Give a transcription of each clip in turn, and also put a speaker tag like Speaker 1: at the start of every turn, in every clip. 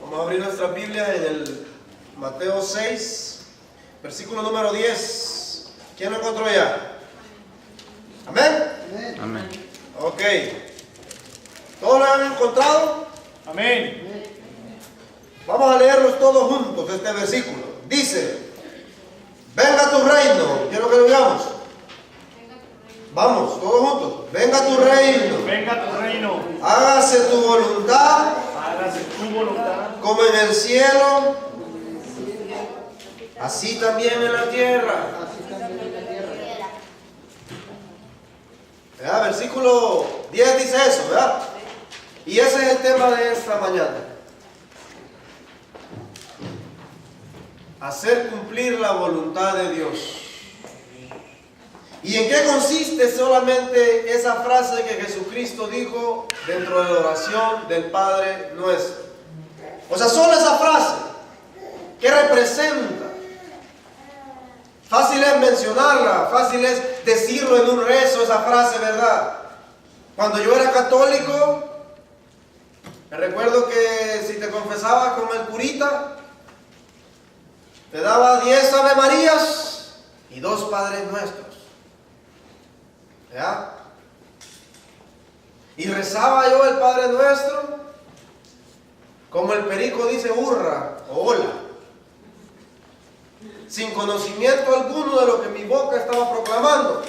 Speaker 1: Vamos a abrir nuestra Biblia en el Mateo 6, versículo número 10. ¿Quién lo encontró ya? ¿Amén?
Speaker 2: Amén.
Speaker 1: Ok. ¿Todos lo han encontrado?
Speaker 3: Amén.
Speaker 1: Vamos a leerlos todos juntos este versículo. Dice: venga tu reino. Quiero que lo digamos. Vamos, todos juntos. Venga tu reino.
Speaker 3: Venga tu reino.
Speaker 1: Hágase tu voluntad.
Speaker 3: Hágase tu voluntad.
Speaker 1: Como en el cielo, así también en la tierra. ¿Verdad? Versículo 10 dice eso, ¿verdad? Y ese es el tema de esta mañana. Hacer cumplir la voluntad de Dios. ¿Y en qué consiste solamente esa frase que Jesucristo dijo dentro de la oración del Padre Nuestro? O sea, solo esa frase. ¿Qué representa? Fácil es mencionarla, fácil es decirlo en un rezo, esa frase, ¿verdad? Cuando yo era católico, me recuerdo que si te confesabas con el curita, te daba 10 Ave Marías y 2 Padres Nuestros. ¿Ya? Y rezaba yo el Padre Nuestro, como el perico dice hurra o hola, sin conocimiento alguno de lo que mi boca estaba proclamando,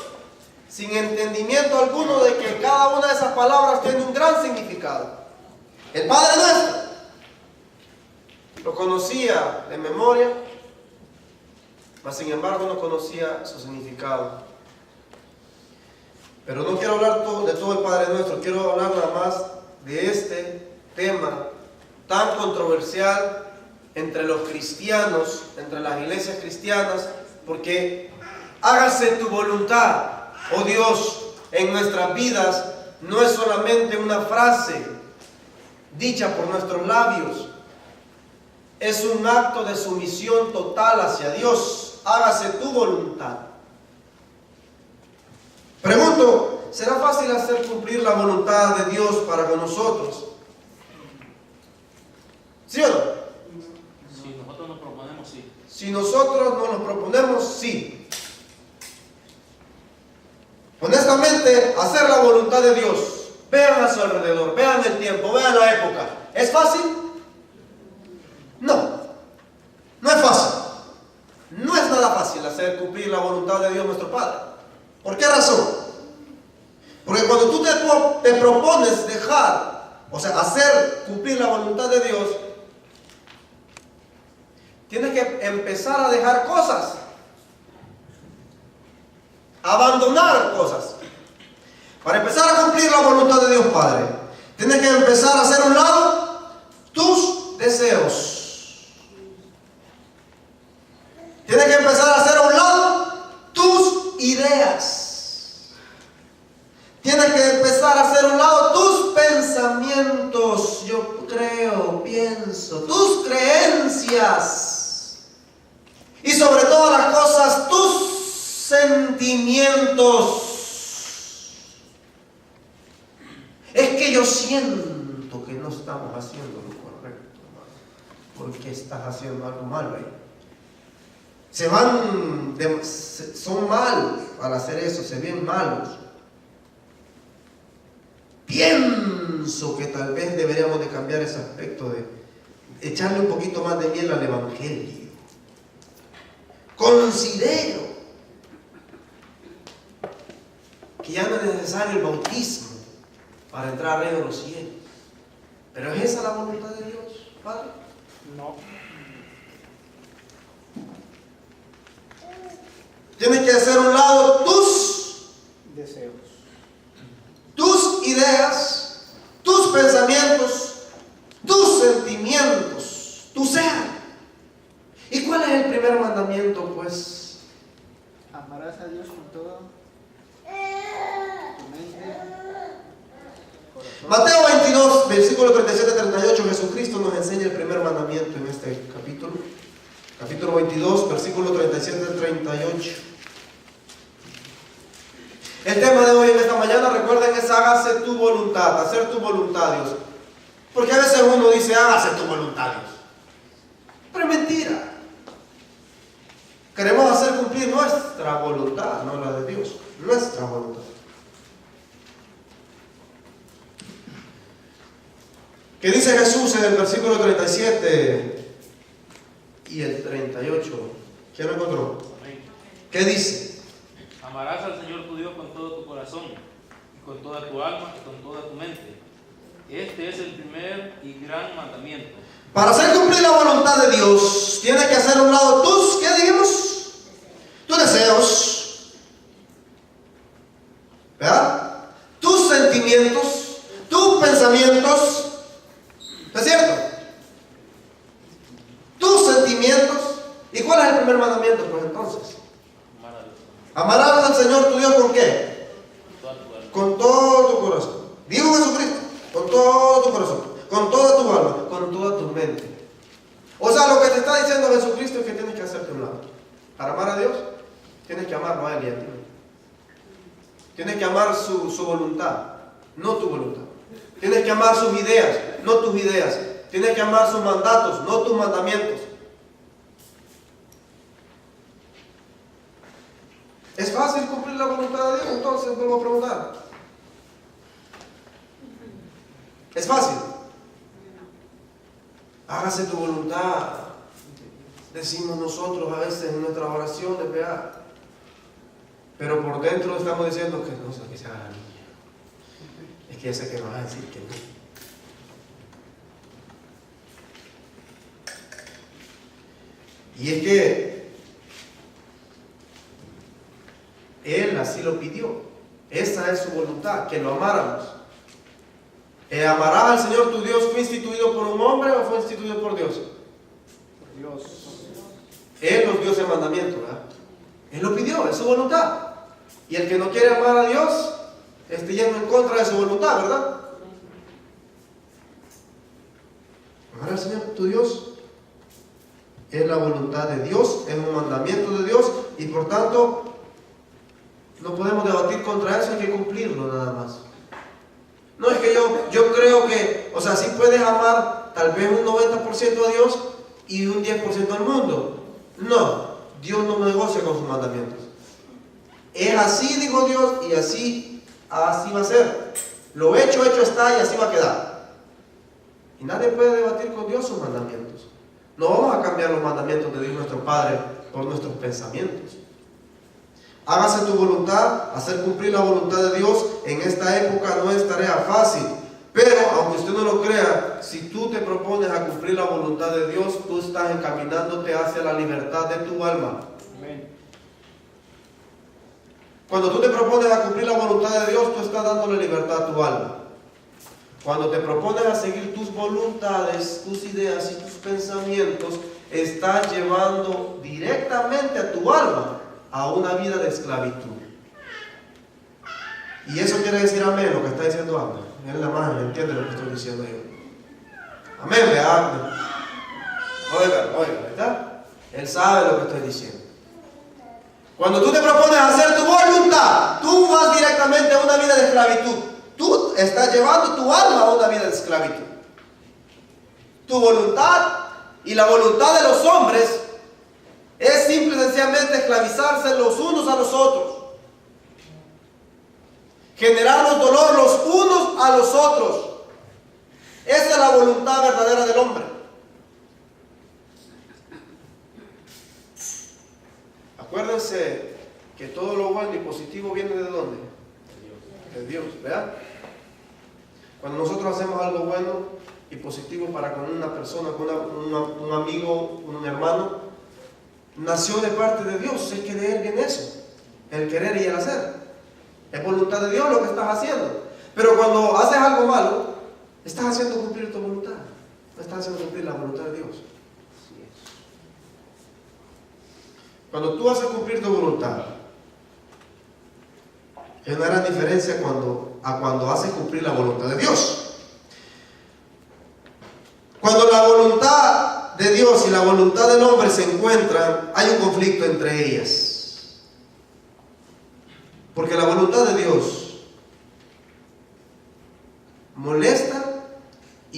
Speaker 1: sin entendimiento alguno de que cada una de esas palabras tiene un gran significado. El Padre Nuestro lo conocía de memoria, mas sin embargo no conocía su significado. Pero no quiero hablar de todo el Padre Nuestro, quiero hablar nada más de este tema tan controversial entre los cristianos, entre las iglesias cristianas, porque hágase tu voluntad, oh Dios, en nuestras vidas, no es solamente una frase dicha por nuestros labios, es un acto de sumisión total hacia Dios. Hágase tu voluntad. Pregunto, ¿será fácil hacer cumplir la voluntad de Dios para con nosotros? ¿Sí o no?
Speaker 3: Si nosotros nos proponemos, sí.
Speaker 1: Si nosotros nos lo proponemos, sí. Honestamente, hacer la voluntad de Dios, vean a su alrededor, vean el tiempo, vean la época. ¿Es fácil? No, no es fácil. No es nada fácil hacer cumplir la voluntad de Dios nuestro Padre. ¿Por qué razón? Porque cuando tú te propones dejar, o sea, hacer cumplir la voluntad de Dios, tienes que empezar a dejar cosas, abandonar cosas. Para empezar a cumplir la voluntad de Dios Padre, tienes que empezar a hacer a un lado tus deseos. Tienes que empezar a hacer a un lado tus ideas. Tienes que empezar a hacer a un lado tus pensamientos. Yo creo, pienso, tus creencias. Y sobre todas las cosas, tus sentimientos. Es que yo siento que no estamos haciendo lo correcto, hermano. ¿Por qué estás haciendo algo malo ahí? Son malos al hacer eso, se ven malos. Pienso que tal vez deberíamos de cambiar ese aspecto, de echarle un poquito más de miel al evangelio. Considero que ya no es necesario el bautismo para entrar al reino de los cielos. ¿Pero es esa la voluntad de Dios, Padre?
Speaker 3: No.
Speaker 1: Tienes que hacer a un lado tus
Speaker 3: Deseos.
Speaker 1: tus ideas, tus pensamientos, tus sentimientos, tu ser. ¿Y cuál es el primer mandamiento, pues?
Speaker 4: Amarás a Dios con todo tu mente, corazón.
Speaker 1: Mateo 22, versículo 37-38, Jesucristo nos enseña el primer mandamiento en este capítulo. Capítulo 22, versículo 37-38. El tema de hoy en esta mañana, recuerden, es hágase tu voluntad, hacer tu voluntad, Dios. Porque a veces uno dice, hágase tu voluntad, Dios. Pero es mentira. Queremos hacer cumplir nuestra voluntad, no la de Dios. Nuestra voluntad. ¿Qué dice Jesús en el versículo 37 y el 38? ¿Quién lo encontró?
Speaker 3: Amén.
Speaker 1: ¿Qué dice?
Speaker 3: Amarás al Señor tu Dios con todo tu corazón, y con toda tu alma, y con toda tu mente. Este es el primer y gran mandamiento.
Speaker 1: Para hacer cumplir la voluntad de Dios, tienes que hacer a un lado tus, ¿qué digamos? Tus deseos, ¿verdad? Tus sentimientos, tus pensamientos. ¿No es cierto? Tus sentimientos. ¿Y cuál es el primer mandamiento? Pues entonces, amarás al Señor tu Dios ¿con qué? Con todo tu corazón. Dijo Jesucristo, con todo tu corazón, con toda tu alma, con toda tu mente. O sea, lo que te está diciendo Jesucristo es que tienes que hacerte un lado. Para amar a Dios, tienes que amarlo a Él y a ti. Tienes que amar su voluntad, no tu voluntad. Tienes que amar sus ideas, no tus ideas. Tienes que amar sus mandatos, no tus mandamientos. ¿Es fácil cumplir la voluntad de Dios? Entonces vuelvo a preguntar. ¿Es fácil? Hágase tu voluntad. Decimos nosotros a veces en nuestras oraciones, vea. Pero por dentro estamos diciendo que no sé que se haga la mía. Es que ya sé que me vas a decir que no. Y es que Él así lo pidió. Esa es su voluntad, que lo amáramos. ¿Amarás al Señor tu Dios fue instituido por un hombre o fue instituido por Dios?
Speaker 4: Por Dios.
Speaker 1: Él nos dio ese mandamiento, ¿verdad? Él lo pidió, es su voluntad. Y el que no quiere amar a Dios, esté yendo en contra de su voluntad, ¿verdad? Amar al Señor tu Dios es la voluntad de Dios, es un mandamiento de Dios y por tanto no podemos debatir contra eso, hay que cumplirlo nada más. No es que yo creo que, o sea, sí puedes amar tal vez un 90% a Dios y un 10% al mundo. No, Dios no negocia con sus mandamientos. Es así, dijo Dios, y así va a ser. Lo hecho está y así va a quedar. Y nadie puede debatir con Dios sus mandamientos. No vamos a cambiar los mandamientos de Dios nuestro Padre por nuestros pensamientos. Hágase tu voluntad, hacer cumplir la voluntad de Dios en esta época no es tarea fácil. Pero, aunque usted no lo crea, si tú te propones a cumplir la voluntad de Dios, tú estás encaminándote hacia la libertad de tu alma.
Speaker 3: Amén.
Speaker 1: Cuando tú te propones a cumplir la voluntad de Dios, tú estás dándole libertad a tu alma. Cuando te propones a seguir tus voluntades, tus ideas y tus pensamientos, estás llevando directamente a tu alma a una vida de esclavitud. Y eso quiere decir amén, lo que está diciendo Amén. Miren la mano, entiende lo que estoy diciendo yo. Amén, vea. Oigan, ¿verdad? Él sabe lo que estoy diciendo. Cuando tú te propones hacer tu voluntad, tú vas directamente a una vida de esclavitud. Tú estás llevando tu alma a una vida de esclavitud. Tu voluntad y la voluntad de los hombres es simple y sencillamente esclavizarse los unos a los otros. Generarnos dolor los unos a los otros. Esa es la voluntad verdadera del hombre. Acuérdense que todo lo bueno y positivo viene ¿de dónde? De Dios, ¿verdad? Cuando nosotros hacemos algo bueno y positivo para con una persona, con un amigo, con un hermano, nació de parte de Dios, es que de Él viene eso, el querer y el hacer. Es voluntad de Dios lo que estás haciendo. Pero cuando haces algo malo, estás haciendo cumplir tu voluntad, no estás haciendo cumplir la voluntad de Dios. Cuando tú haces cumplir tu voluntad, hay una gran diferencia cuando haces cumplir la voluntad de Dios. Cuando la voluntad de Dios y la voluntad del hombre se encuentran, hay un conflicto entre ellas. Porque la voluntad de Dios molesta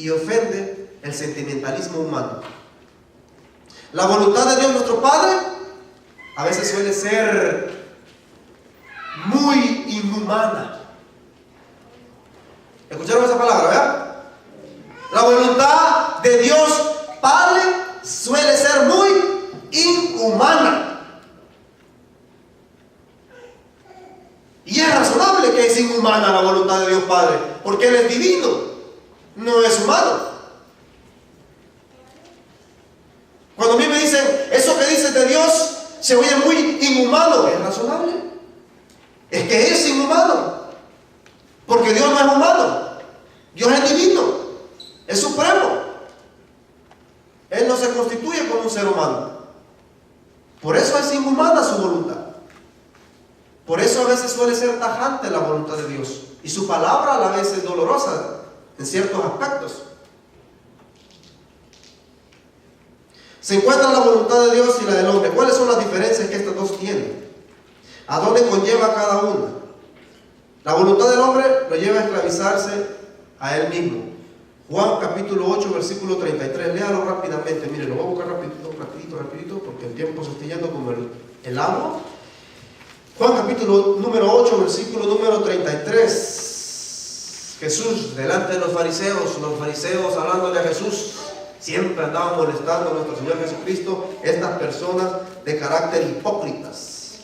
Speaker 1: y ofende el sentimentalismo humano. La voluntad de Dios nuestro Padre a veces suele ser muy inhumana. ¿Escucharon esa palabra, verdad? La voluntad de Dios Padre suele ser muy inhumana. Y es razonable que es inhumana la voluntad de Dios Padre, porque Él es divino, no es humano. Cuando a mí me dicen, eso que dices de Dios se oye muy inhumano, es razonable. Es que es inhumano, porque Dios no es humano. Dios es divino, es supremo. Él no se constituye como un ser humano. Por eso es inhumana su voluntad. Por eso a veces suele ser tajante la voluntad de Dios. Y su palabra a la vez es dolorosa en ciertos aspectos. Se encuentra la voluntad de Dios y la del hombre. ¿Cuáles son las diferencias que estas dos tienen? ¿A dónde conlleva cada una? La voluntad del hombre lo lleva a esclavizarse a él mismo. Juan capítulo 8, versículo 33. Léalo rápidamente. Mire, lo voy a buscar rapidito, porque el tiempo se está yendo como el agua. Juan capítulo número 8, versículo número 33. Jesús delante de los fariseos hablándole a Jesús. Siempre andaban molestando a nuestro Señor Jesucristo estas personas de carácter hipócritas.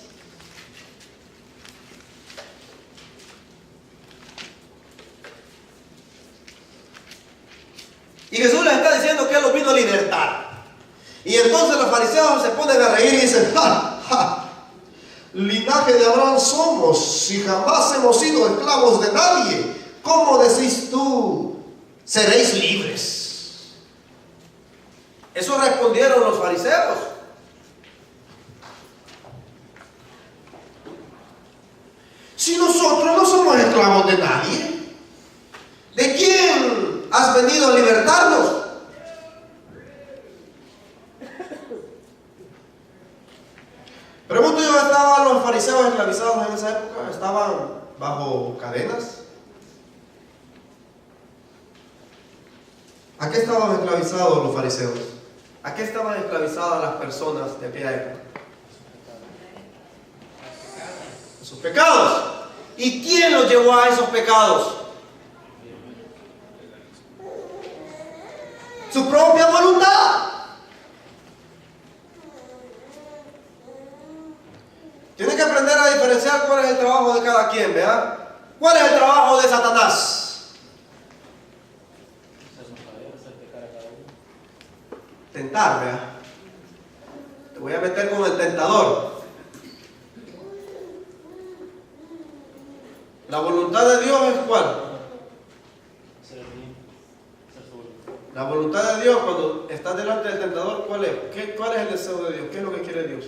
Speaker 1: Y Jesús les está diciendo que Él los vino a libertar. Y entonces los fariseos se ponen a reír y dicen, ¡ja, ja! Linaje de Abraham somos, y jamás hemos sido esclavos de nadie. ¿Cómo decís tú, seréis libres? Eso respondieron los fariseos. Si nosotros no somos esclavos de nadie, ¿de quién has venido a libertarnos? Pregunto yo, ¿estaban los fariseos esclavizados en esa época? ¿Estaban bajo cadenas? ¿A qué estaban esclavizados los fariseos? ¿A qué estaban esclavizadas las personas de aquella época? A sus pecados. ¿Y quién los llevó a esos pecados? Su propia voluntad. Tienen que aprender a diferenciar cuál es el trabajo de cada quien, ¿verdad? ¿Cuál es el trabajo de Satanás? Tentar, ¿verdad? Te voy a meter con el tentador. La voluntad de Dios es ¿cuál? La voluntad de Dios cuando estás delante del tentador, ¿cuál es? ¿Cuál es el deseo de Dios? ¿Qué es lo que quiere Dios?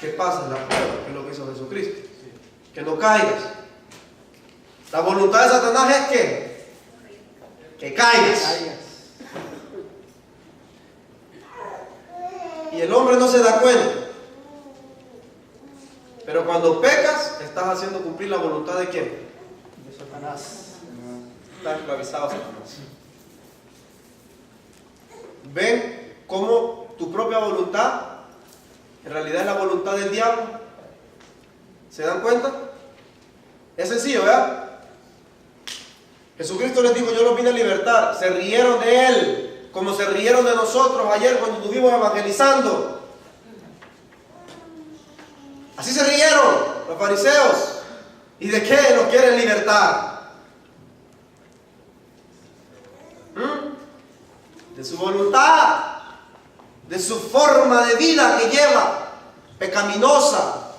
Speaker 1: Que pases la prueba, que es lo que hizo Jesucristo. Que no caigas. La voluntad de Satanás es que caigas. Y el hombre no se da cuenta. Pero cuando pecas, estás haciendo cumplir la voluntad de ¿quién?
Speaker 4: De Satanás.
Speaker 1: Está esclavizado Satanás. ¿Ven cómo tu propia voluntad en realidad es la voluntad del diablo? ¿Se dan cuenta? Es sencillo, ¿verdad? Jesucristo les dijo, yo los vine a libertar. Se rieron de Él, como se rieron de nosotros ayer cuando estuvimos evangelizando. Así se rieron los fariseos. ¿Y de qué los quieren libertar? De su voluntad, de su forma de vida que lleva, pecaminosa,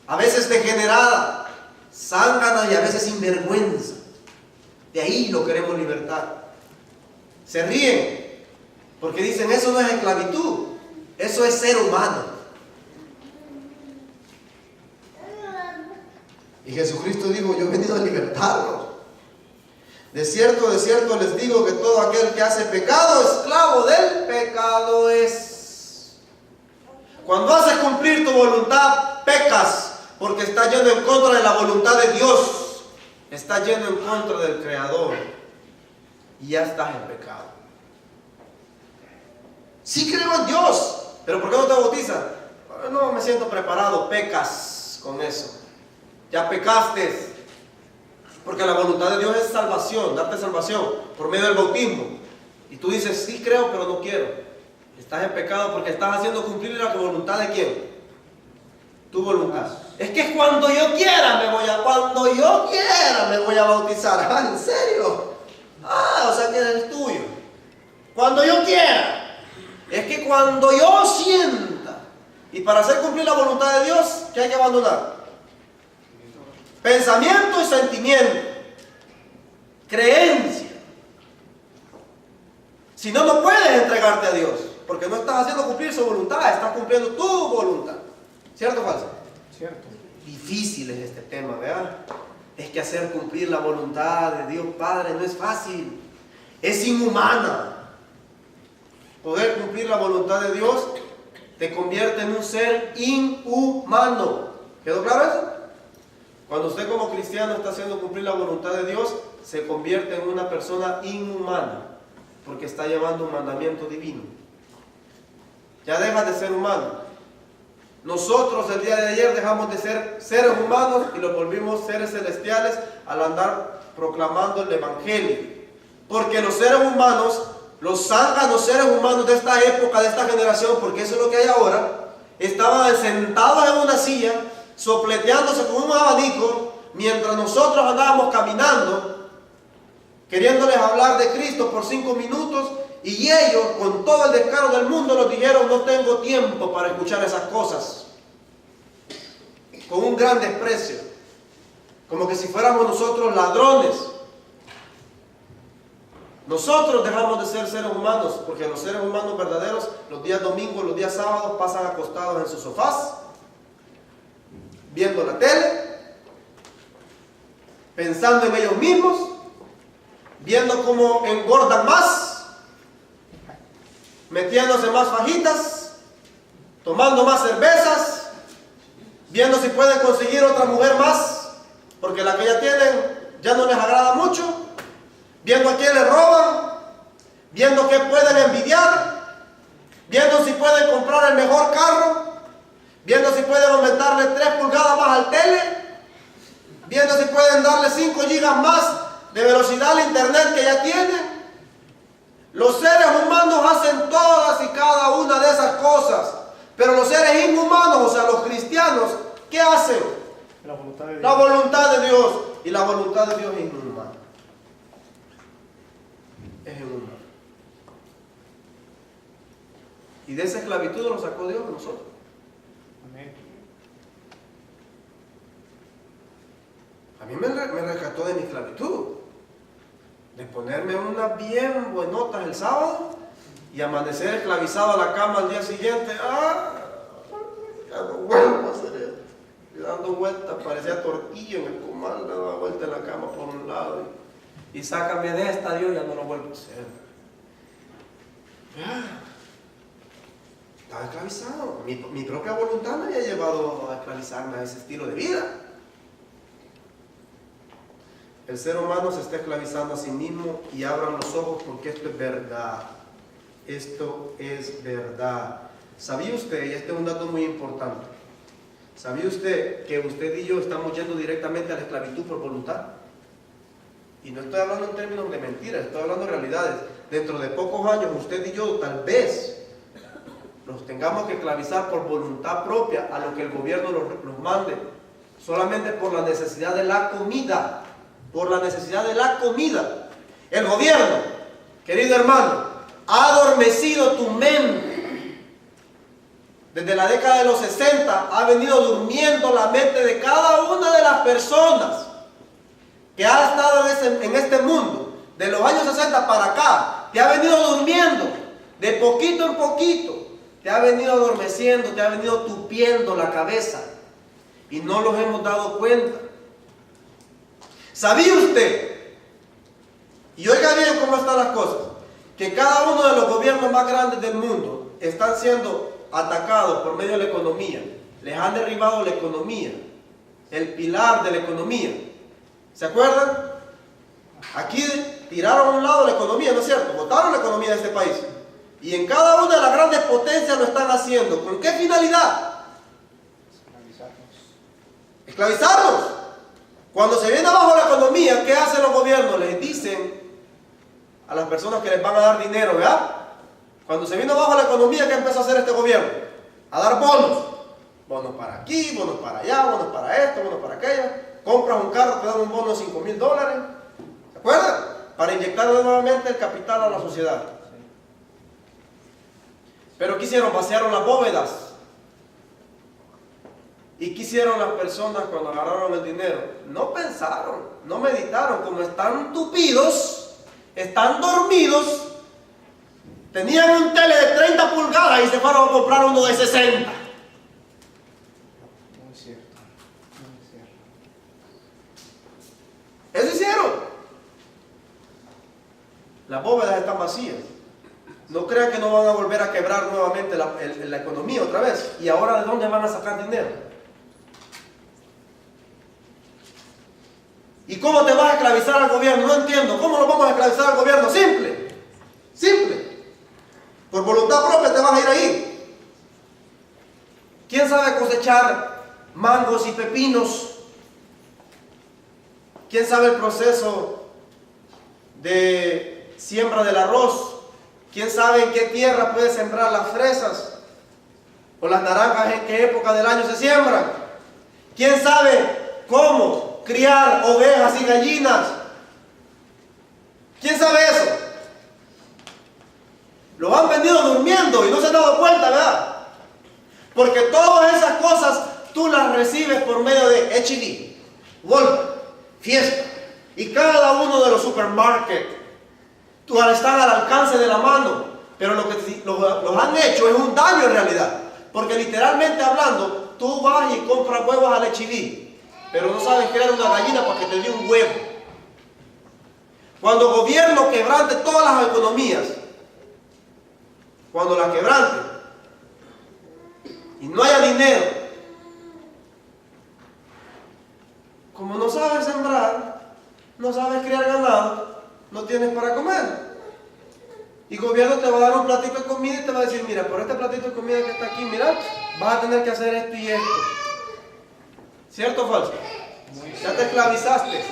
Speaker 1: a veces degenerada, zángana y a veces sinvergüenza. De ahí lo queremos libertar. Se ríen porque dicen, eso no es esclavitud, eso es ser humano. Y Jesucristo dijo, yo he venido a libertarlos. De cierto les digo que todo aquel que hace pecado, esclavo del pecado es. Cuando haces cumplir tu voluntad, pecas, porque está yendo en contra de la voluntad de Dios. Está yendo en contra del Creador. y ya estás en pecado. Sí creo en Dios, pero ¿por qué no te bautizas? No me siento preparado. Pecas con eso. Ya pecaste. Porque la voluntad de Dios es salvación, darte salvación por medio del bautismo. Y tú dices, sí creo, pero no quiero. Estás en pecado porque estás haciendo cumplir la voluntad de ¿quién? Tu voluntad. Es que cuando yo quiera me voy a bautizar. Ah, ¿en serio? Ah, o sea que es tuyo. Cuando yo quiera. Es que cuando yo sienta. Y para hacer cumplir la voluntad de Dios, ¿qué hay que abandonar? Pensamiento y sentimiento. Creencia. Si no, no puedes entregarte a Dios. Porque no estás haciendo cumplir su voluntad, estás cumpliendo tu voluntad. ¿Cierto o falso?
Speaker 4: Cierto.
Speaker 1: Difícil es este tema, ¿verdad? Es que hacer cumplir la voluntad de Dios Padre no es fácil. Es inhumana. Poder cumplir la voluntad de Dios te convierte en un ser inhumano. ¿Quedó claro eso? Cuando usted como cristiano está haciendo cumplir la voluntad de Dios, se convierte en una persona inhumana, porque está llevando un mandamiento divino. Ya deja de ser humano. Nosotros el día de ayer dejamos de ser seres humanos y los volvimos seres celestiales al andar proclamando el Evangelio. Porque los seres humanos, los zánganos seres humanos de esta época, de esta generación, porque eso es lo que hay ahora, estaban sentados en una silla, sopleteándose con un abanico, mientras nosotros andábamos caminando, queriéndoles hablar de Cristo por 5 minutos, y ellos, con todo el descaro del mundo, nos dijeron, no tengo tiempo para escuchar esas cosas. Con un gran desprecio. Como que si fuéramos nosotros ladrones. Nosotros dejamos de ser seres humanos, porque los seres humanos verdaderos, los días domingos, los días sábados, pasan acostados en sus sofás, viendo la tele, pensando en ellos mismos, viendo cómo engordan más, metiéndose más fajitas, tomando más cervezas, viendo si pueden conseguir otra mujer más, porque la que ya tienen ya no les agrada mucho, viendo a quién les roban, viendo qué pueden envidiar, viendo si pueden comprar el mejor carro, viendo si pueden aumentarle 3 pulgadas más al tele, viendo si pueden darle 5 gigas más de velocidad al internet que ya tienen. Los seres humanos hacen todas y cada una de esas cosas, pero los seres inhumanos, o sea, los cristianos, ¿qué hacen?
Speaker 4: La voluntad de Dios.
Speaker 1: La voluntad de Dios, y la voluntad de Dios es inhumana. Es inhumana. Y de esa esclavitud nos sacó Dios de nosotros.
Speaker 4: Amén.
Speaker 1: A mí me rescató de mi esclavitud. De ponerme unas bien buenotas el sábado y amanecer esclavizado a la cama al día siguiente. Ya no vuelvo a hacer eso. Y dando vueltas, parecía tortillo en el comal, daba vuelta en la cama por un lado. Y sácame de esta, Dios, ya no lo vuelvo a hacer. Estaba esclavizado. Mi propia voluntad me había llevado a esclavizarme a ese estilo de vida. El ser humano se está esclavizando a sí mismo, y abran los ojos porque esto es verdad. Esto es verdad. ¿Sabía usted, y este es un dato muy importante, sabía usted que usted y yo estamos yendo directamente a la esclavitud por voluntad? Y no estoy hablando en términos de mentiras, estoy hablando de realidades. Dentro de pocos años usted y yo tal vez nos tengamos que esclavizar por voluntad propia a lo que el gobierno nos mande, solamente por la necesidad de la comida. Por la necesidad de la comida. El gobierno, querido hermano, ha adormecido tu mente. Desde la década de los 60 ha venido durmiendo la mente de cada una de las personas que ha estado en este mundo. De los años 60 para acá, te ha venido durmiendo de poquito en poquito. Te ha venido adormeciendo, te ha venido tupiendo la cabeza, y no los hemos dado cuenta. ¿Sabía usted? Y oiga bien cómo están las cosas, que cada uno de los gobiernos más grandes del mundo están siendo atacados por medio de la economía. Les han derribado la economía, el pilar de la economía. ¿Se acuerdan? Aquí tiraron a un lado la economía, ¿no es cierto? Botaron la economía de este país. Y en cada una de las grandes potencias lo están haciendo. ¿Con qué finalidad? Esclavizarnos. Cuando se viene abajo la economía, ¿qué hacen los gobiernos? Les dicen a las personas que les van a dar dinero, ¿verdad? Cuando se vino abajo la economía, ¿qué empezó a hacer este gobierno? A dar bonos. Bonos para aquí, bonos para allá, bonos para esto, bonos para aquello. Compras un carro, te dan un bono de $5,000. ¿Se acuerdan? Para inyectar nuevamente el capital a la sociedad. Pero ¿qué hicieron? Vaciaron las bóvedas. ¿Y qué hicieron las personas cuando agarraron el dinero? No pensaron, no meditaron. Como están tupidos, están dormidos, tenían un tele de 30 pulgadas y se fueron a comprar uno de 60.
Speaker 4: No es cierto. No es cierto.
Speaker 1: Eso hicieron. Las bóvedas están vacías. No crean que no van a volver a quebrar nuevamente la economía otra vez. ¿Y ahora de dónde van a sacar dinero? ¿Y cómo te vas a esclavizar al gobierno? No entiendo. ¿Cómo lo vamos a esclavizar al gobierno? Simple. Simple. Por voluntad propia te vas a ir ahí. ¿Quién sabe cosechar mangos y pepinos? ¿Quién sabe el proceso de siembra del arroz? ¿Quién sabe en qué tierra puede sembrar las fresas? ¿O las naranjas en qué época del año se siembran? ¿Quién sabe cómo criar ovejas y gallinas? ¿Quién sabe eso? Los han venido durmiendo y no se han dado cuenta, ¿verdad? Porque todas esas cosas tú las recibes por medio de H&E, Walmart, Fiesta y cada uno de los supermarkets. Están al alcance de la mano, pero lo que los han hecho es un daño en realidad. Porque literalmente hablando, tú vas y compras huevos al H&E, pero no sabes crear una gallina para que te dé un huevo. Cuando el gobierno quebrante todas las economías, cuando las quebrante y no haya dinero, como no sabes sembrar, no sabes criar ganado, no tienes para comer. Y el gobierno te va a dar un platito de comida y te va a decir, mira, por este platito de comida que está aquí, mira, vas a tener que hacer esto y esto. ¿Cierto o falso? Ya te esclavizaste.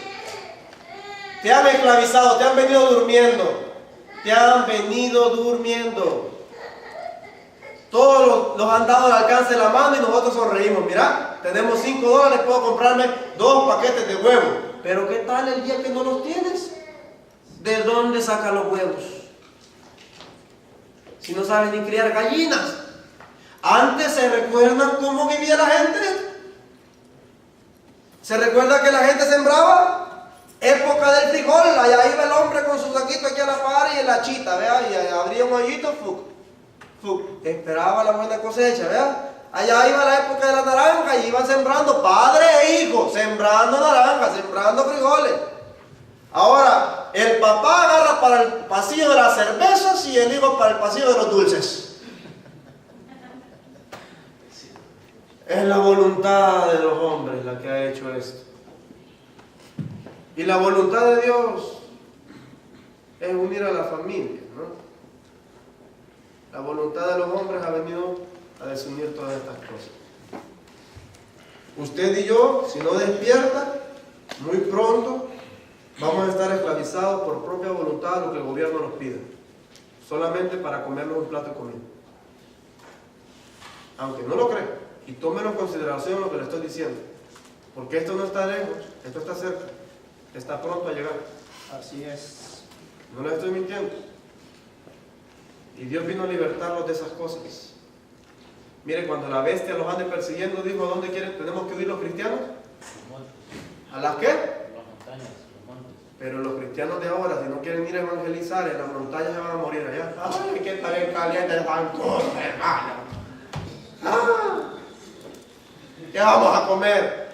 Speaker 1: Te han esclavizado, te han venido durmiendo. Te han venido durmiendo. Todos los han dado al alcance de la mano y nosotros sonreímos. Mira, tenemos $5, puedo comprarme 2 paquetes de huevos. Pero ¿qué tal el día que no los tienes? ¿De dónde sacan los huevos? Si no sabes ni criar gallinas. Antes, ¿se recuerdan cómo vivía la gente? ¿Se recuerda que la gente sembraba? Época del frijol, allá iba el hombre con su saquito aquí a la par y en la chita, ¿vea? Y abría un hoyito, esperaba la buena cosecha, ¿vea? Allá iba la época de la naranja y iban sembrando, padre e hijo, sembrando naranjas, sembrando frijoles. Ahora, el papá agarra para el pasillo de las cervezas y el hijo para el pasillo de los dulces. Es la voluntad de los hombres la que ha hecho esto. Y la voluntad de Dios es unir a la familia, ¿no? La voluntad de los hombres ha venido a desunir todas estas cosas. Usted y yo, si no despierta, muy pronto vamos a estar esclavizados por propia voluntad a lo que el gobierno nos pida, solamente para comernos un plato de comida. Aunque no lo crea, y tómenlo en consideración lo que le estoy diciendo, porque esto no está lejos, esto está cerca, está pronto a llegar.
Speaker 4: Así es.
Speaker 1: No les estoy mintiendo. Y Dios vino a libertarlos de esas cosas. Mire, cuando la bestia los ande persiguiendo, dijo, ¿a dónde tenemos que huir los cristianos? ¿A las qué?
Speaker 3: Las montañas, los montes.
Speaker 1: Pero los cristianos de ahora, si no quieren ir a evangelizar, en las montañas se van a morir allá. ¡Ay, que está bien caliente el Vancouver, hermano! ¡Ah! ¿Qué vamos a comer?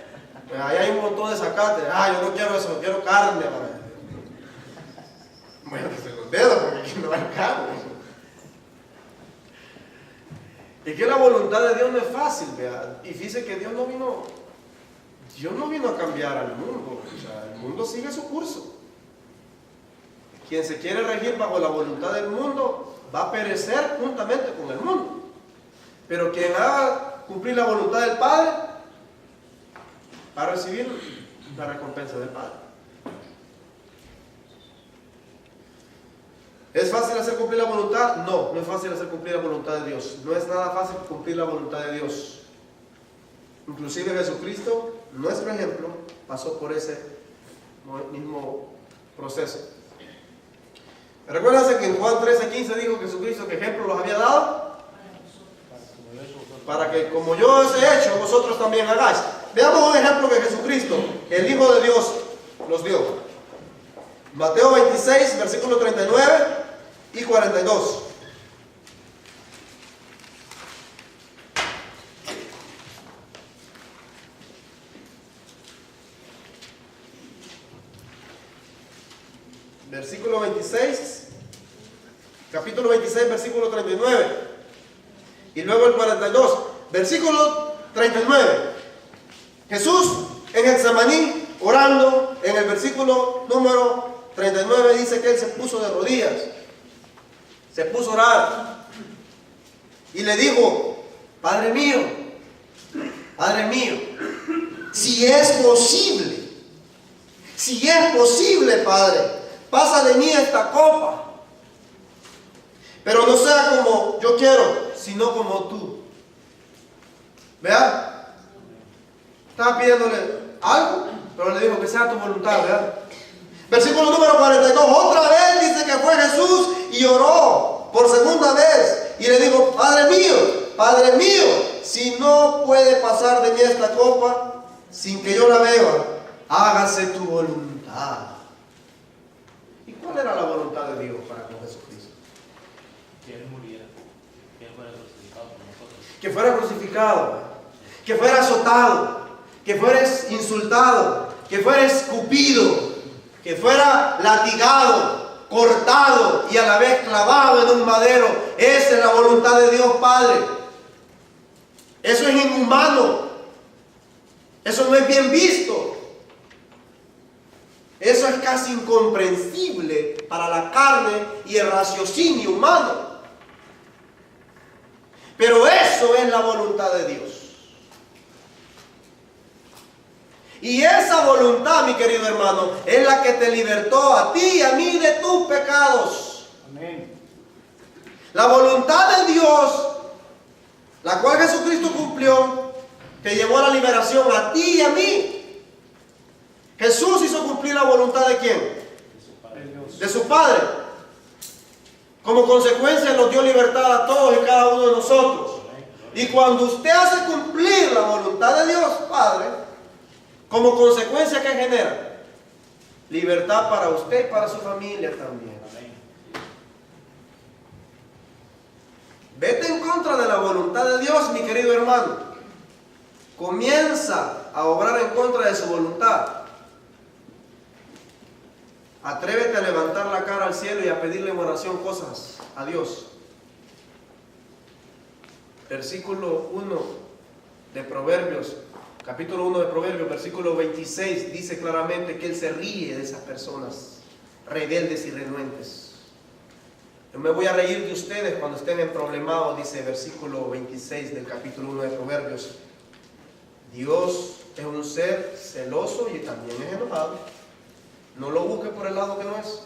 Speaker 1: Pues ahí hay un montón de zacate. Yo no quiero eso, quiero carne. Bueno, que se los dedos, porque aquí no hay carne. Y que la voluntad de Dios no es fácil, vea. Y fíjese que Dios no vino a cambiar al mundo. O sea, el mundo sigue su curso. quien se quiere regir bajo la voluntad del mundo va a perecer juntamente con el mundo. Pero quien haga cumplir la voluntad del Padre va a recibir la recompensa del Padre. ¿Es fácil hacer cumplir la voluntad? No, no es fácil hacer cumplir la voluntad de Dios. No es nada fácil cumplir la voluntad de Dios. Inclusive Jesucristo, nuestro ejemplo, pasó por ese mismo proceso. Recuérdense que en Juan 13:15 dijo Jesucristo que ejemplo los había dado para que como yo os he hecho, vosotros también hagáis. Veamos un ejemplo que Jesucristo, el Hijo de Dios, nos dio. Mateo 26, versículo 39 y 42. Versículo 26, capítulo 26, versículo 39. Y luego el 42. Versículo 39. Jesús en Getsemaní, orando, en el versículo número 39 dice que él se puso de rodillas, se puso a orar y le dijo: Padre mío, si es posible, Padre, pasa de mí esta copa, pero no sea como yo quiero, sino como tú. Vean, estaba pidiéndole algo, pero le dijo que sea tu voluntad, ¿verdad? Versículo número 42, otra vez dice que fue Jesús y oró por segunda vez y le dijo: Padre mío, si no puede pasar de mí esta copa sin que yo la beba, hágase tu voluntad. ¿Y cuál era la voluntad de Dios para con Jesucristo?
Speaker 3: Que Él muriera, que Él fuera crucificado por nosotros.
Speaker 1: Que fuera crucificado, que fuera azotado, que fuera insultado, que fuera escupido, que fuera latigado, cortado y a la vez clavado en un madero. Esa es la voluntad de Dios Padre. Eso es inhumano. Eso no es bien visto. Eso es casi incomprensible para la carne y el raciocinio humano. Pero eso es la voluntad de Dios. Y esa voluntad, mi querido hermano, es la que te libertó a ti y a mí de tus pecados.
Speaker 4: Amén.
Speaker 1: La voluntad de Dios, la cual Jesucristo cumplió, te llevó a la liberación a ti y a mí. Jesús hizo cumplir la voluntad ¿de quién? De su Padre. Como consecuencia nos dio libertad a todos y cada uno de nosotros. Y cuando usted hace cumplir la voluntad de Dios Padre, como consecuencia, ¿qué genera? Libertad para usted y para su familia también. Vete en contra de la voluntad de Dios, mi querido hermano. Comienza a obrar en contra de su voluntad. Atrévete a levantar la cara al cielo y a pedirle en oración cosas a Dios. Versículo 1 de Proverbios, capítulo 1 de Proverbios, versículo 26, dice claramente que Él se ríe de esas personas rebeldes y renuentes. Yo me voy a reír de ustedes cuando estén en problemados, dice el versículo 26 del capítulo 1 de Proverbios. Dios es un ser celoso y también es enojado. No lo busques por el lado que no es.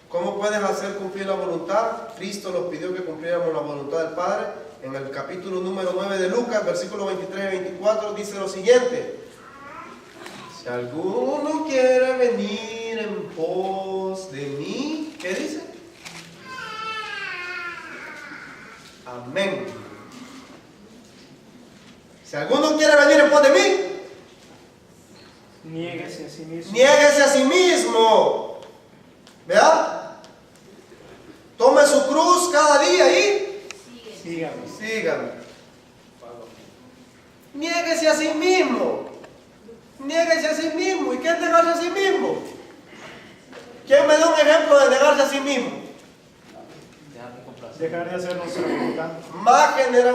Speaker 1: ¿Cómo puedes hacer cumplir la voluntad? Cristo nos pidió que cumpliéramos la voluntad del Padre. En el capítulo número 9 de Lucas, versículo 23 y 24, dice lo siguiente: si alguno quiere venir en pos de mí, ¿qué dice? Amén. Si alguno quiere venir en pos de mí,
Speaker 4: niéguese a sí mismo.
Speaker 1: Niéguese a sí mismo. ¿Verdad? Tome su cruz cada día y sígame. Niéguese a sí mismo. Niéguese a sí mismo. ¿Y qué es negarse a sí mismo? ¿Quién me da un ejemplo de negarse a sí mismo?
Speaker 4: Dejar de hacer nuestra voluntad.
Speaker 1: Más general,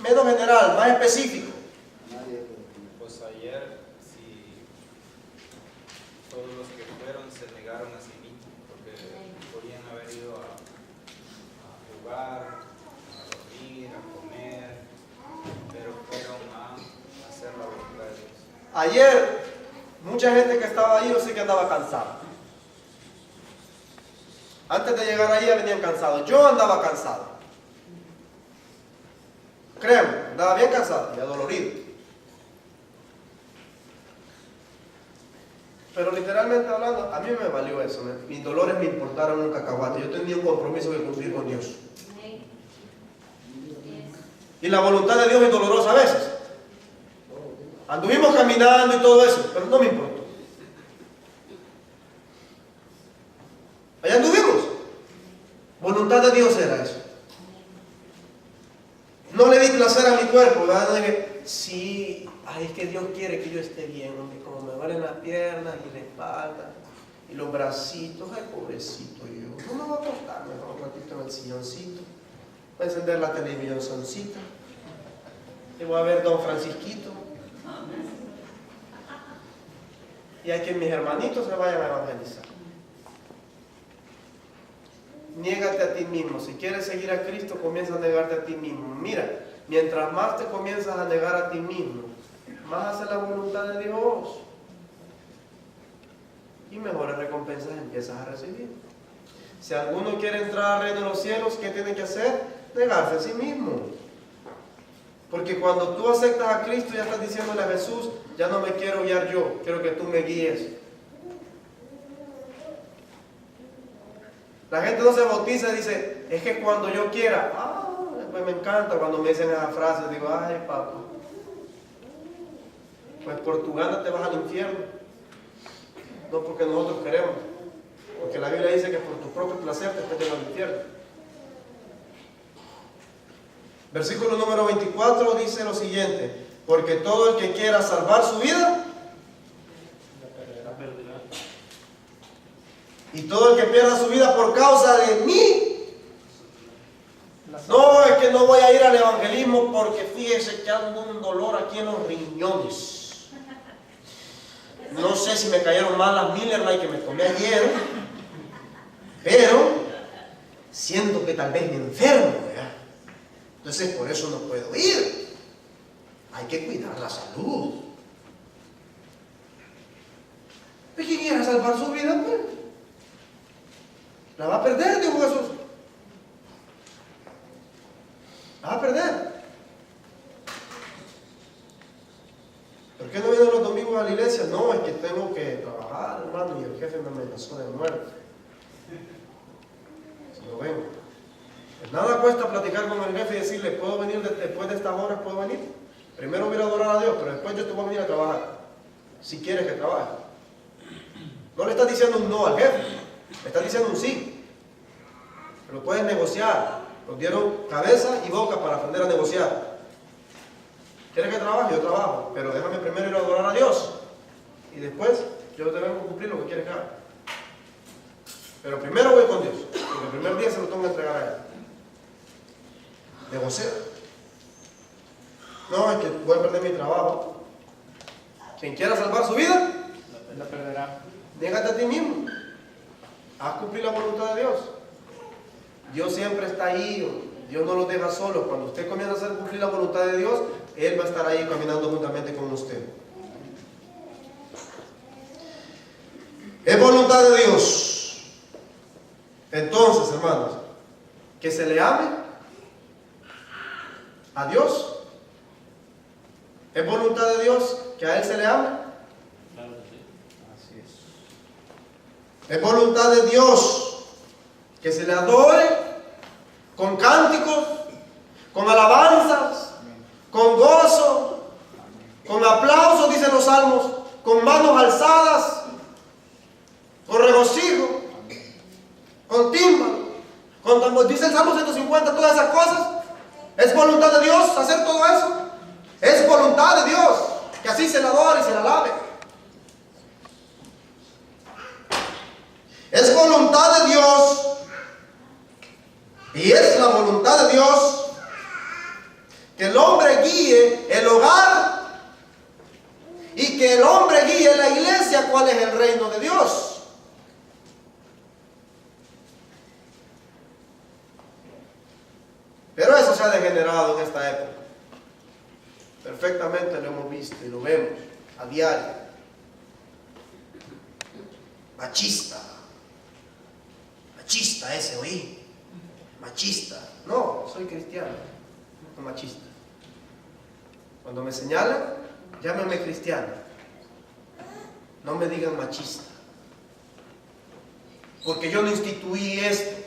Speaker 1: menos general, más específico.
Speaker 2: Pues ayer, si todos olvidaron a sí mismos, porque podían haber ido a jugar, a dormir, a comer, pero fueron a hacer la voluntad de Dios.
Speaker 1: Ayer, mucha gente que estaba ahí, yo sé que andaba cansada. Antes de llegar ahí ya venían cansados. Yo andaba cansado. Créanme, andaba bien cansado y adolorido. Pero literalmente hablando, a mí me valió eso. Mis dolores me importaron un cacahuate. Yo tenía un compromiso que cumplir con Dios. Y la voluntad de Dios es dolorosa a veces. Anduvimos caminando y todo eso, pero no me importó. Allá anduvimos. Voluntad de Dios era eso. No le di placer a mi cuerpo, ¿verdad? Sí, ay, es que Dios quiere que yo esté bien, hombre, como me duelen las piernas y la espalda y los bracitos, ay, pobrecito yo. No me voy a acostar mejor un ratito en el silloncito. Voy a encender la televisioncita y voy a ver Don Francisquito. Y hay que mis hermanitos se vayan a evangelizar. Niégate a ti mismo. Si quieres seguir a Cristo, comienza a negarte a ti mismo. Mira, mientras más te comienzas a negar a ti mismo, más haces la voluntad de Dios. Y mejores recompensas empiezas a recibir. Si alguno quiere entrar al reino de los cielos, ¿qué tiene que hacer? Negarse a sí mismo. Porque cuando tú aceptas a Cristo, ya estás diciéndole a Jesús, ya no me quiero guiar yo, quiero que tú me guíes. La gente no se bautiza y dice, es que cuando yo quiera, pues me encanta cuando me dicen esa frase, digo, ay papá, pues por tu gana te vas al infierno, no porque nosotros queremos, porque la Biblia dice que por tu propio placer te meten al infierno. Versículo número 24 dice lo siguiente, porque todo el que quiera salvar su vida,
Speaker 3: La perderá.
Speaker 1: y todo el que pierda su vida por causa de mí, no, es que no voy a ir al evangelismo porque fíjese que ando un dolor aquí en los riñones. No sé si me cayeron mal las Miller Lite que me tomé ayer, pero siento que tal vez me enfermo, ¿verdad? Entonces por eso no puedo ir. Hay que cuidar la salud. ¿Y quién quiera salvar su vida? Pues la va a perder, dijo Jesús. La va a perder. ¿Por qué no vienen los domingos a la iglesia? No, es que tengo que trabajar, hermano, y el jefe me amenazó de muerte. Si no vengo. Pues nada cuesta platicar con el jefe y decirle, ¿puedo venir después de estas horas? ¿Puedo venir? Primero voy a adorar a Dios, pero después yo te voy a venir a trabajar. Si quieres que trabaje. No le estás diciendo un no al jefe, le estás diciendo un sí. Pero puedes negociar. Nos dieron cabeza y boca para aprender a negociar. ¿Quieres que trabaje? Yo trabajo, pero déjame primero ir a adorar a Dios. Y después yo te vengo a cumplir lo que quieres que haga. Pero primero voy con Dios, porque el primer día se lo tengo que entregar a Él. Negociar. No, es que voy a perder mi trabajo. Quien quiera salvar su vida,
Speaker 4: La perderá.
Speaker 1: niégate a ti mismo. Haz cumplir la voluntad de Dios. Dios siempre está ahí. Dios no los deja solos. Cuando usted comienza a hacer cumplir la voluntad de Dios, Él va a estar ahí caminando juntamente con usted. Es voluntad de Dios. Entonces, hermanos, que se le ame a Dios. Es voluntad de Dios que a Él se le ame.
Speaker 3: Claro que sí.
Speaker 4: Así es.
Speaker 1: Es voluntad de Dios que se le adore con cánticos, con alabanzas, con gozo, con aplausos, dicen los salmos, con manos alzadas, con regocijo, con tímbalo, con tambor. Dice el Salmo 150, todas esas cosas. ¿Es voluntad de Dios hacer todo eso? Es voluntad de Dios que así se le adore y se le alabe. Es voluntad de Dios y es la voluntad de Dios que el hombre guíe el hogar y que el hombre guíe la iglesia. ¿Cuál es el reino de Dios? se ha degenerado en esta época. Perfectamente lo hemos visto y lo vemos a diario. Machista. Machista ese, oí. Machista. No, soy cristiano, no machista. Cuando me señalan, llámenme cristiano. No me digan machista. Porque yo no instituí esto.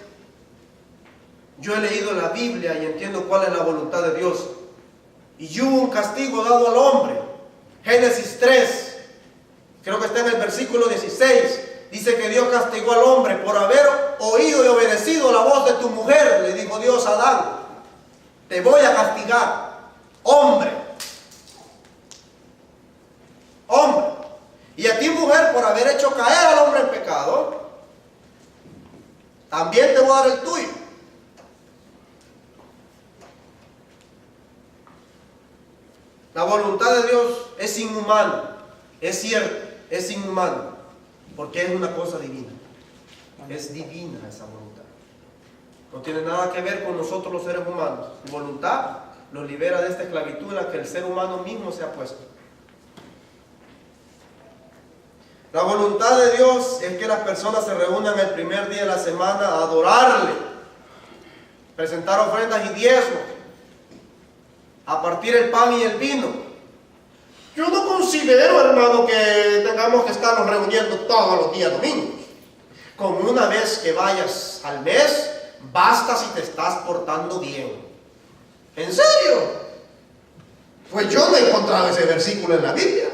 Speaker 1: Yo he leído la Biblia y entiendo cuál es la voluntad de Dios. Y hubo un castigo dado al hombre. Génesis 3, creo que está en el versículo 16. Dice que Dios castigó al hombre por haber oído y obedecido la voz de tu mujer. Le dijo Dios a Adán: te voy a castigar, hombre. Hombre. Y a ti, mujer, por haber hecho caer al hombre en pecado, también te voy a dar el tuyo. La voluntad de Dios es inhumana. Es cierto, es inhumana. Porque es una cosa divina. Es divina esa voluntad. No tiene nada que ver con nosotros los seres humanos. Su voluntad nos libera de esta esclavitud en la que el ser humano mismo se ha puesto. La voluntad de Dios es que las personas se reúnan el primer día de la semana a adorarle, presentar ofrendas y diezmos, a partir el pan y el vino. Yo no considero, hermano, que tengamos que estarnos reuniendo todos los días domingos. Con una vez que vayas al mes, basta si te estás portando bien. ¿En serio? Pues yo no he encontrado ese versículo en la Biblia.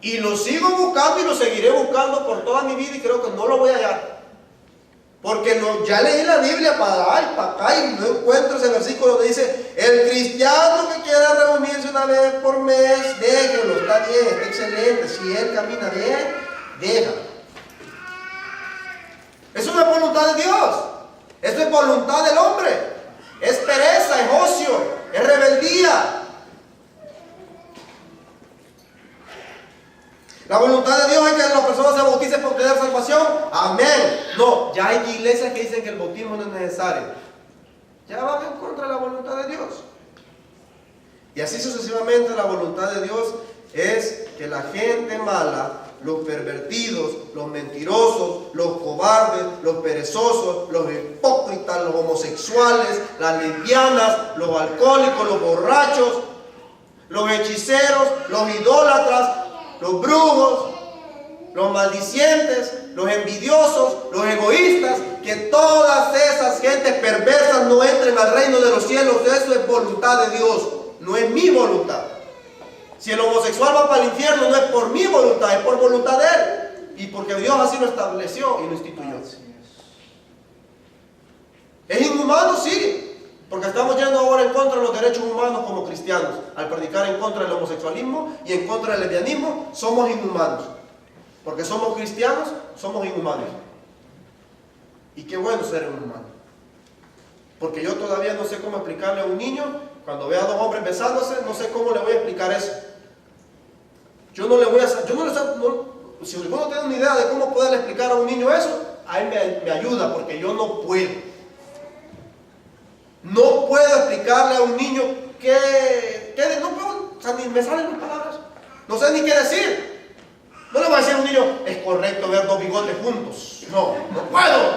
Speaker 1: Y lo sigo buscando y lo seguiré buscando por toda mi vida y creo que no lo voy a hallar. Porque ya leí la Biblia para allá y para acá y no encuentro ese versículo donde dice: el cristiano que quiera reunirse una vez por mes, déjelo, está bien, está excelente. Si él camina bien, déjalo. Eso no es voluntad de Dios. Eso es voluntad del hombre. Es pereza, es ocio, es rebeldía. La voluntad de Dios es que las personas se bauticen para obtener salvación. Amén. No, ya hay iglesias que dicen que el bautismo no es necesario. Ya van en contra de la voluntad de Dios. Y así sucesivamente. La voluntad de Dios es que la gente mala, los pervertidos, los mentirosos, los cobardes, los perezosos, los hipócritas, los homosexuales, las lesbianas, los alcohólicos, los borrachos, los hechiceros, los idólatras, los brujos, los maldicientes, los envidiosos, los egoístas, que todas esas gentes perversas no entren al reino de los cielos. Eso es voluntad de Dios, no es mi voluntad. Si el homosexual va para el infierno, no es por mi voluntad, es por voluntad de él. Y porque Dios así lo estableció y lo instituyó. ¿Es inhumano? Sí. Porque estamos yendo ahora en contra de los derechos humanos como cristianos. Al predicar en contra del homosexualismo y en contra del lesbianismo, somos inhumanos. Porque somos cristianos, somos inhumanos. Y qué bueno ser inhumano. Porque yo todavía no sé cómo explicarle a un niño, cuando vea a dos hombres besándose, no sé cómo le voy a explicar eso. Yo no le voy a... si alguno tiene una idea de cómo poderle explicar a un niño eso, a él me ayuda, porque yo no puedo. No puedo explicarle a un niño no puedo, o sea, ni me salen las palabras. No sé ni qué decir. No le voy a decir a un niño: es correcto ver dos bigotes juntos. No, no puedo.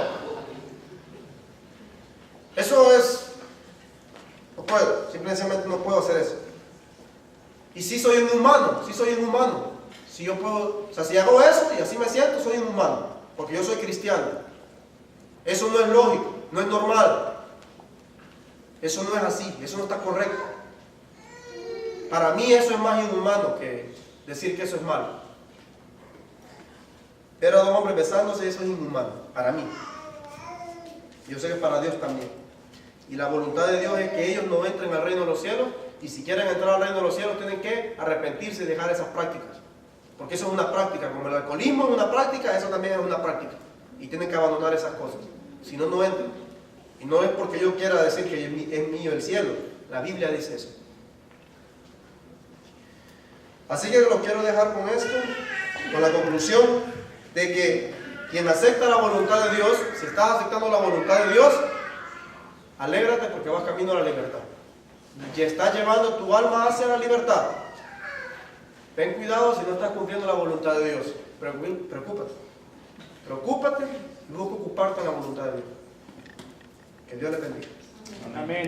Speaker 1: Eso es... no puedo, simplemente no puedo hacer eso. Y sí soy inhumano, Si yo puedo, o sea, si hago eso y así me siento, soy inhumano. Porque yo soy cristiano. Eso no es lógico, no es normal. Eso no es así, eso no está correcto. Para mí eso es más inhumano que decir que eso es malo. Ver a dos hombres besándose, eso es inhumano, para mí. Yo sé que para Dios también. Y la voluntad de Dios es que ellos no entren al reino de los cielos. Y si quieren entrar al reino de los cielos, tienen que arrepentirse y dejar esas prácticas. Porque eso es una práctica, como el alcoholismo es una práctica, eso también es una práctica. Y tienen que abandonar esas cosas. Si no, no entran. Y no es porque yo quiera decir que es mío el cielo. La Biblia dice eso. Así que lo quiero dejar con esto, con la conclusión de que quien acepta la voluntad de Dios, si estás aceptando la voluntad de Dios, Alégrate porque vas camino a la libertad. Y estás llevando tu alma hacia la libertad. Ten cuidado si no estás cumpliendo la voluntad de Dios. Preocúpate. Preocúpate y busca ocuparte en la voluntad de Dios. Que Dios le bendiga.
Speaker 4: Amén.